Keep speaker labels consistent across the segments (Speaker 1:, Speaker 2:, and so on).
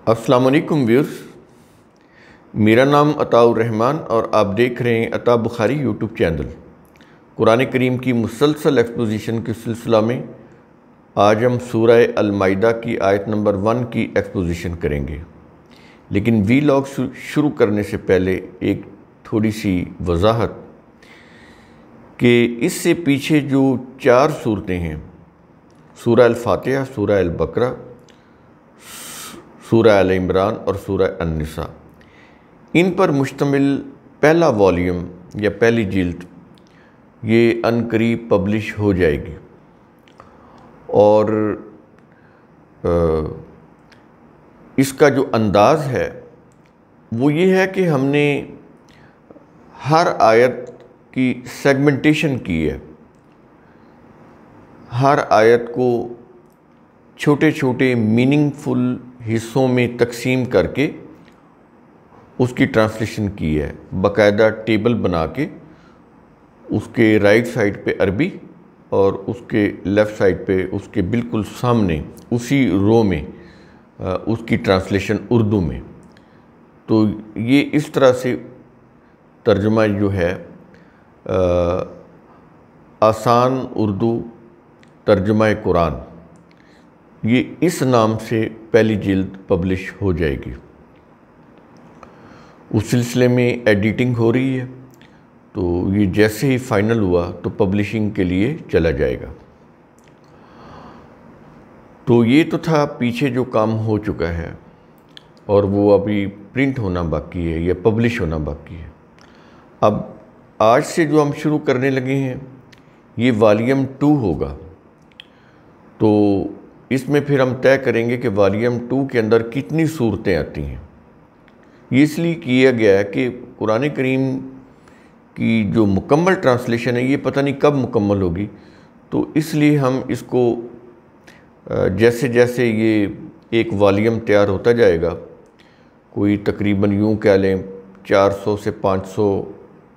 Speaker 1: السلام علیکم ویورز، میرا نام عطاء الرحمن اور آپ دیکھ رہے ہیں عطا بخاری یوٹیوب چینل۔ قرآن کریم کی مسلسل ایکسپوزیشن کے سلسلہ میں آج ہم سورہ المائدہ کی آیت نمبر 1 کی ایکسپوزیشن کریں گے، لیکن وی لاگ شروع کرنے سے پہلے ایک تھوڑی سی وضاحت کہ اس سے پیچھے جو 4 صورتیں ہیں، سورہ الفاتحہ، سورہ البقرہ، سورہ آل عمران اور سورہ النساء، ان پر مشتمل پہلا والیوم یا پہلی جلد یہ عنقریب پبلش ہو جائے گی۔ اور اس کا جو انداز ہے وہ یہ ہے کہ ہم نے ہر آیت کی سیگمنٹیشن کی ہے، ہر آیت کو چھوٹے چھوٹے میننگ فل حصوں میں تقسیم کر کے اس کی ٹرانسلیشن کی ہے، باقاعدہ ٹیبل بنا کے اس کے رائٹ سائڈ پہ عربی اور اس کے لیفٹ سائڈ پہ اس کے بالکل سامنے اسی رو میں اس کی ٹرانسلیشن اردو میں۔ تو یہ اس طرح سے ترجمہ جو ہے آسان اردو ترجمہ قرآن، یہ اس نام سے پہلی جلد پبلش ہو جائے گی۔ اس سلسلے میں ایڈیٹنگ ہو رہی ہے، تو یہ جیسے ہی فائنل ہوا تو پبلشنگ کے لیے چلا جائے گا۔ تو یہ تو تھا پیچھے جو کام ہو چکا ہے اور وہ ابھی پرنٹ ہونا باقی ہے یا پبلش ہونا باقی ہے۔ اب آج سے جو ہم شروع کرنے لگے ہیں یہ والیوم 2 ہوگا، تو اس میں پھر ہم طے کریں گے کہ والیوم 2 کے اندر کتنی صورتیں آتی ہیں۔ یہ اس لیے کیا گیا ہے کہ قرآن کریم کی جو مکمل ٹرانسلیشن ہے یہ پتہ نہیں کب مکمل ہوگی، تو اس لیے ہم اس کو جیسے جیسے یہ ایک والیوم تیار ہوتا جائے گا، کوئی تقریباً یوں کہہ لیں 400 سے 500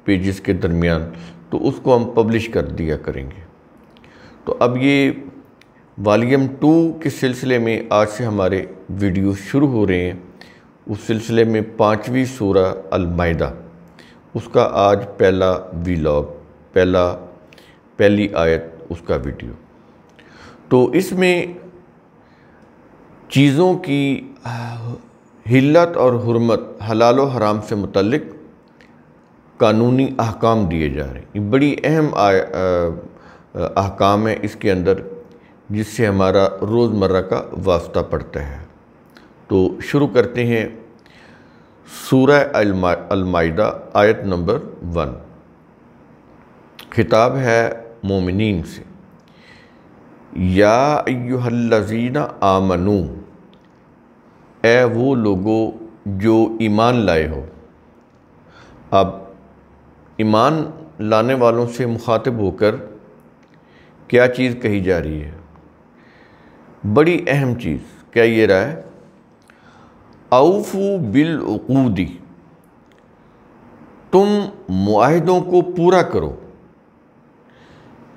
Speaker 1: پیجز کے درمیان، تو اس کو ہم پبلش کر دیا کریں گے۔ تو اب یہ والیوم 2 کے سلسلے میں آج سے ہمارے ویڈیو شروع ہو رہے ہیں۔ اس سلسلے میں 5ویں سورہ المائدہ، اس کا آج پہلا ویلاگ، پہلی آیت اس کا ویڈیو۔ تو اس میں چیزوں کی حلت اور حرمت، حلال و حرام سے متعلق قانونی احکام دیے جا رہے ہیں۔ یہ بڑی اہم احکام ہے اس کے اندر، جس سے ہمارا روزمرہ کا واسطہ پڑتا ہے۔ تو شروع کرتے ہیں سورہ المائدہ آیت نمبر 1۔ خطاب ہے مومنین سے، یا ایہا الذین آمنو، اے وہ لوگو جو ایمان لائے ہو۔ اب ایمان لانے والوں سے مخاطب ہو کر کیا چیز کہی جا رہی ہے؟ بڑی اہم چیز کیا یہ رہا ہے؟ اوفو بالعقود، تم معاہدوں کو پورا کرو۔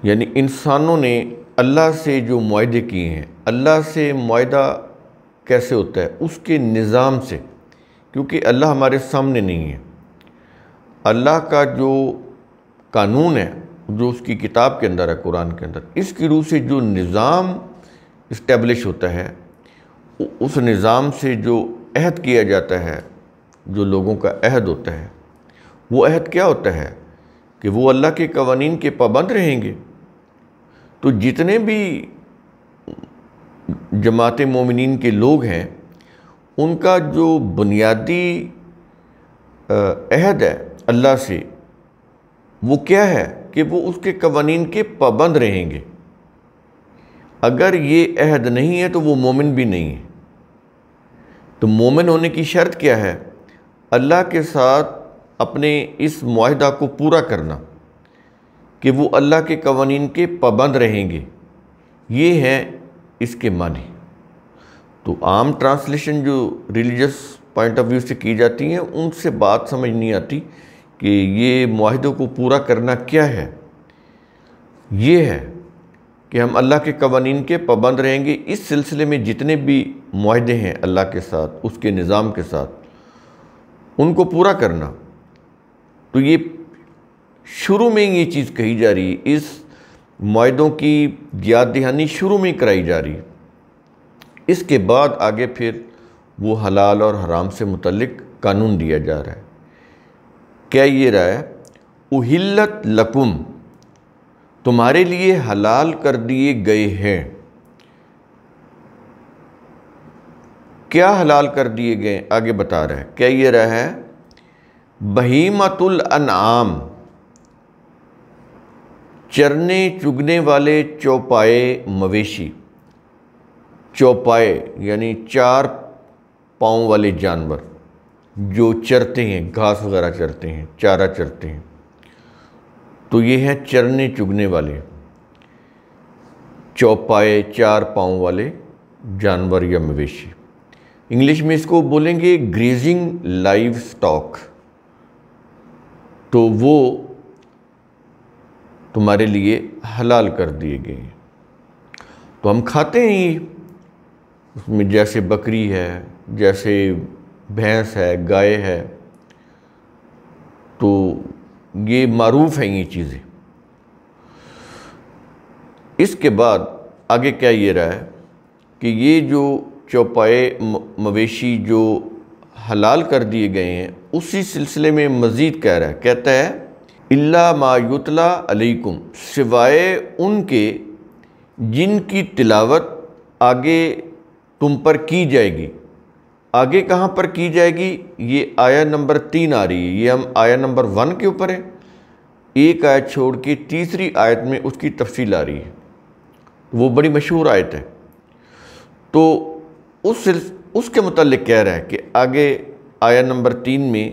Speaker 1: یعنی انسانوں نے اللہ سے جو معاہدے کیے ہیں، اللہ سے معاہدہ کیسے ہوتا ہے؟ اس کے نظام سے، کیونکہ اللہ ہمارے سامنے نہیں ہے۔ اللہ کا جو قانون ہے، جو اس کی کتاب کے اندر ہے، قرآن کے اندر، اس کی روح سے جو نظام اسٹیبلش ہوتا ہے، اس نظام سے جو عہد کیا جاتا ہے، جو لوگوں کا عہد ہوتا ہے، وہ عہد کیا ہوتا ہے کہ وہ اللہ کے قوانین کے پابند رہیں گے۔ تو جتنے بھی جماعت مومنین کے لوگ ہیں، ان کا جو بنیادی عہد ہے اللہ سے، وہ کیا ہے کہ وہ اس کے قوانین کے پابند رہیں گے۔ اگر یہ عہد نہیں ہے تو وہ مومن بھی نہیں ہے۔ تو مومن ہونے کی شرط کیا ہے؟ اللہ کے ساتھ اپنے اس معاہدہ کو پورا کرنا کہ وہ اللہ کے قوانین کے پابند رہیں گے، یہ ہے اس کے معنی۔ تو عام ٹرانسلیشن جو ریلیجس پوائنٹ آف ویو سے کی جاتی ہیں، ان سے بات سمجھ نہیں آتی کہ یہ معاہدوں کو پورا کرنا کیا ہے۔ یہ ہے کہ ہم اللہ کے قوانین کے پابند رہیں گے. اس سلسلے میں جتنے بھی معاہدے ہیں اللہ کے ساتھ، اس کے نظام کے ساتھ، ان کو پورا کرنا. تو یہ شروع میں یہ چیز کہی جا رہی ہے، اس معاہدوں کی یاد دہانی شروع میں کرائی جا رہی ہے. اس کے بعد آگے پھر وہ حلال اور حرام سے متعلق قانون دیا جا رہا ہے. کیا یہ رہا ہے؟ احلت لکم، تمہارے لیے حلال کر دیے گئے ہیں. کیا حلال کر دیے گئے؟ آگے بتا رہا ہے. کیا یہ رہا ہے؟ بہیمۃ الانعام، چرنے چگنے والے چوپائے مویشی. چوپائے یعنی 4 پاؤں والے جانور جو چرتے ہیں، گھاس وغیرہ چرتے ہیں، چارہ چرتے ہیں. تو یہ ہیں چرنے چگنے والے چوپائے 4 پاؤں والے جانور یا مویشی. انگلش میں اس کو بولیں گے گریزنگ لائیو سٹاک. تو وہ تمہارے لیے حلال کر دیے گئے ہیں. تو ہم کھاتے ہیں یہ، اس میں جیسے بکری ہے، جیسے بھینس ہے، گائے ہے. تو یہ معروف ہیں یہ چیزیں. اس کے بعد آگے کیا یہ رہا ہے کہ یہ جو چوپائے مویشی جو حلال کر دیے گئے ہیں، اسی سلسلے میں مزید کہہ رہا ہے. کہتا ہے الا ما یتلا علیکم، سوائے ان کے جن کی تلاوت آگے تم پر کی جائے گی. آگے کہاں پر کی جائے گی؟ یہ آیہ نمبر 3 آ رہی ہے. یہ ہم آیہ نمبر 1 کے اوپر ہے. ایک آیت چھوڑ کے تیسری آیت میں اس کی تفصیل آ رہی ہے. وہ بڑی مشہور آیت ہے. تو اس کے متعلق کہہ رہا ہے کہ آگے آیہ نمبر 3 میں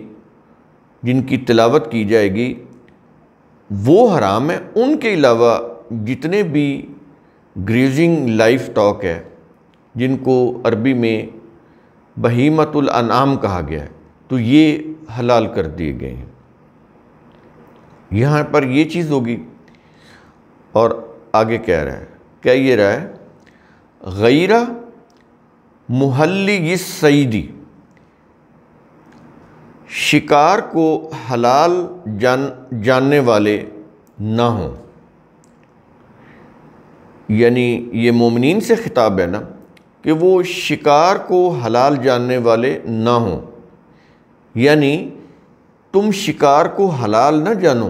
Speaker 1: جن کی تلاوت کی جائے گی وہ حرام ہے. ان کے علاوہ جتنے بھی گریزنگ لائف سٹاک ہے، جن کو عربی میں بہیمۃ الانعام کہا گیا ہے، تو یہ حلال کر دیے گئے ہیں. یہاں پر یہ چیز ہوگی. اور آگے کہہ رہا ہے، کیا یہ رہا ہے؟ غیر محلی الصیدی، شکار کو حلال جاننے والے نہ ہوں. یعنی یہ مومنین سے خطاب ہے نا، کہ وہ شکار کو حلال جاننے والے نہ ہوں. یعنی تم شکار کو حلال نہ جانو.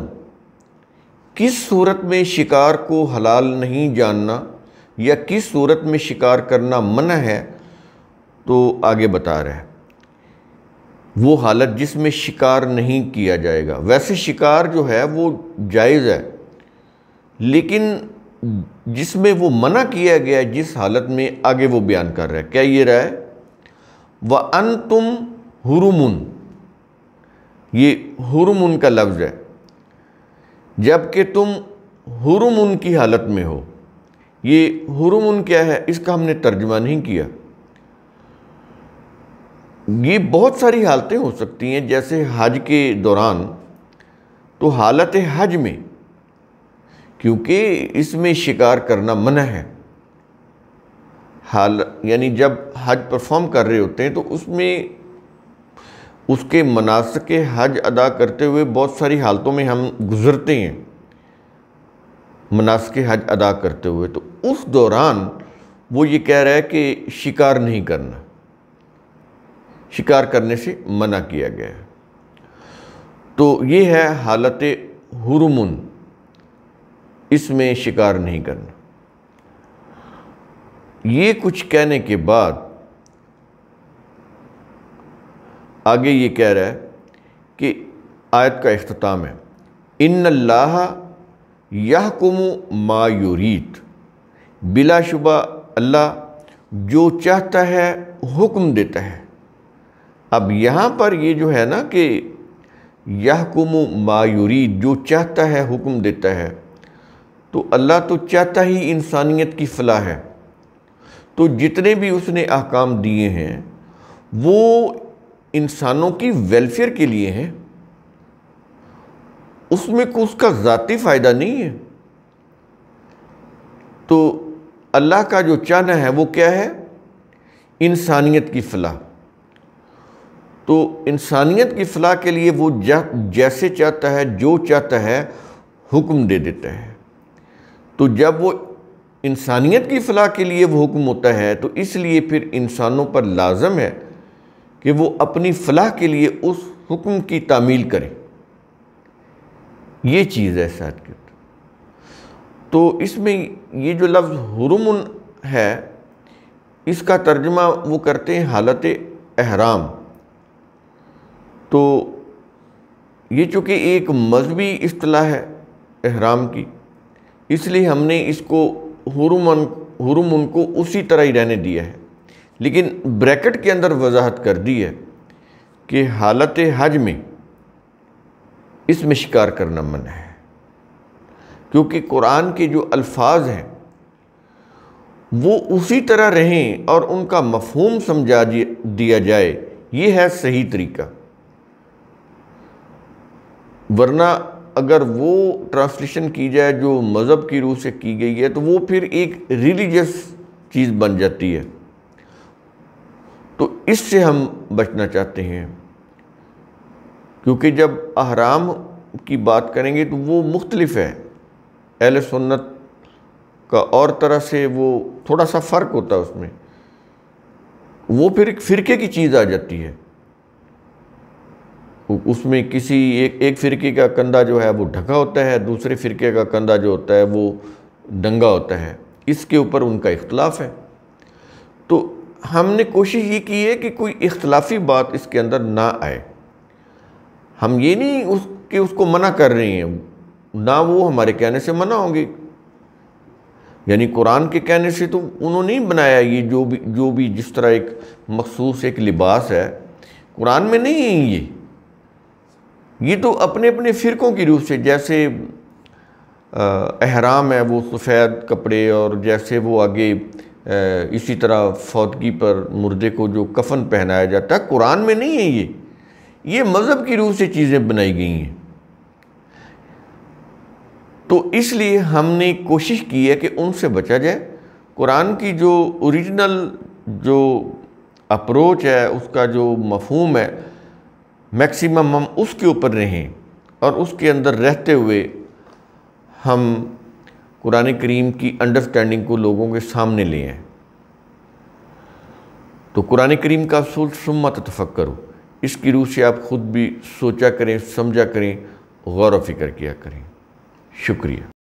Speaker 1: کس صورت میں شکار کو حلال نہیں جاننا یا کس صورت میں شکار کرنا منع ہے، تو آگے بتا رہا ہے. وہ حالت جس میں شکار نہیں کیا جائے گا. ویسے شکار جو ہے وہ جائز ہے، لیکن جس میں وہ منع کیا گیا ہے، جس حالت میں، آگے وہ بیان کر رہا ہے. کیا یہ رہا ہے؟ وَأَنْتُمْ حُرُمٌ، یہ حرمن کا لفظ ہے. جب کہ تم حرمن کی حالت میں ہو. یہ حرمن کیا ہے؟ اس کا ہم نے ترجمہ نہیں کیا. یہ بہت ساری حالتیں ہو سکتی ہیں، جیسے حج کے دوران. تو حالت حج میں، کیونکہ اس میں شکار کرنا منع ہے، یعنی جب حج پرفارم کر رہے ہوتے ہیں تو اس میں اس کے مناسک حج ادا کرتے ہوئے بہت ساری حالتوں میں ہم گزرتے ہیں مناسک حج ادا کرتے ہوئے. تو اس دوران وہ یہ کہہ رہا ہے کہ شکار نہیں کرنا، شکار کرنے سے منع کیا گیا ہے. تو یہ ہے حالت حرمن، اس میں شکار نہیں کرنا. یہ کچھ کہنے کے بعد آگے یہ کہہ رہا ہے کہ آیت کا اختتام ہے، ان اللہ یحکم ما یرید، بلا شبہ اللہ جو چاہتا ہے حکم دیتا ہے. اب یہاں پر یہ جو ہے نا کہ یحکم ما یرید، جو چاہتا ہے حکم دیتا ہے، تو اللہ تو چاہتا ہی انسانیت کی فلاح ہے. تو جتنے بھی اس نے احکام دیے ہیں وہ انسانوں کی ویلفیئر کے لیے ہیں. اس میں اس کا ذاتی فائدہ نہیں ہے. تو اللہ کا جو چاہنا ہے وہ کیا ہے؟ انسانیت کی فلاح. تو انسانیت کی فلاح کے لیے وہ جیسے چاہتا ہے، جو چاہتا ہے، حکم دے دیتا ہے. تو جب وہ انسانیت کی فلاح کے لیے وہ حکم ہوتا ہے تو اس لیے پھر انسانوں پر لازم ہے کہ وہ اپنی فلاح کے لیے اس حکم کی تعمیل کریں. یہ چیز ہے ساتھ کی. تو اس میں یہ جو لفظ حرم ہے اس کا ترجمہ وہ کرتے ہیں حالت احرام. تو یہ چونکہ ایک مذہبی اصطلاح ہے احرام کی، اس لیے ہم نے اس کو حرم کو اسی طرح ہی رہنے دیا ہے، لیکن بریکٹ کے اندر وضاحت کر دی ہے کہ حالت حج میں اس میں شکار کرنا منع ہے، کیونکہ قرآن کے جو الفاظ ہیں وہ اسی طرح رہیں اور ان کا مفہوم سمجھا دیا جائے، یہ ہے صحیح طریقہ. ورنہ اگر وہ ٹرانسلیشن کی جائے جو مذہب کی روح سے کی گئی ہے تو وہ پھر ایک ریلیجس چیز بن جاتی ہے. تو اس سے ہم بچنا چاہتے ہیں، کیونکہ جب احرام کی بات کریں گے تو وہ مختلف ہے. اہل سنت کا اور طرح سے وہ تھوڑا سا فرق ہوتا ہے اس میں، وہ پھر ایک فرقے کی چیز آ جاتی ہے. اس میں کسی ایک فرقے کا کندھا جو ہے وہ ڈھکا ہوتا ہے، دوسرے فرقے کا کندھا جو ہوتا ہے وہ ننگا ہوتا ہے، اس کے اوپر ان کا اختلاف ہے. تو ہم نے کوشش یہ کی ہے کہ کوئی اختلافی بات اس کے اندر نہ آئے. ہم یہ نہیں کہ اس کو منع کر رہے ہیں، نہ وہ ہمارے کہنے سے منع ہوں گے. یعنی قرآن کے کہنے سے تو انہوں نے نہیں بنایا. یہ جو بھی جس طرح ایک مخصوص ایک لباس ہے قرآن میں نہیں ہے. یہ تو اپنے اپنے فرقوں کی روح سے، جیسے احرام ہے وہ سفید کپڑے، اور جیسے وہ آگے اسی طرح فوتگی پر مردے کو جو کفن پہنایا جاتا ہے، قرآن میں نہیں ہے. یہ مذہب کی روح سے چیزیں بنائی گئی ہیں. تو اس لیے ہم نے کوشش کی ہے کہ ان سے بچا جائے. قرآن کی جو اوریجنل جو اپروچ ہے، اس کا جو مفہوم ہے، میکسیمم ہم اس کے اوپر رہیں اور اس کے اندر رہتے ہوئے ہم قرآن کریم کی انڈرسٹینڈنگ کو لوگوں کے سامنے لے آئیں. تو قرآن کریم کا اصول ثم تتفکروا، اس کی روح سے آپ خود بھی سوچا کریں، سمجھا کریں، غور و فکر کیا کریں. شکریہ.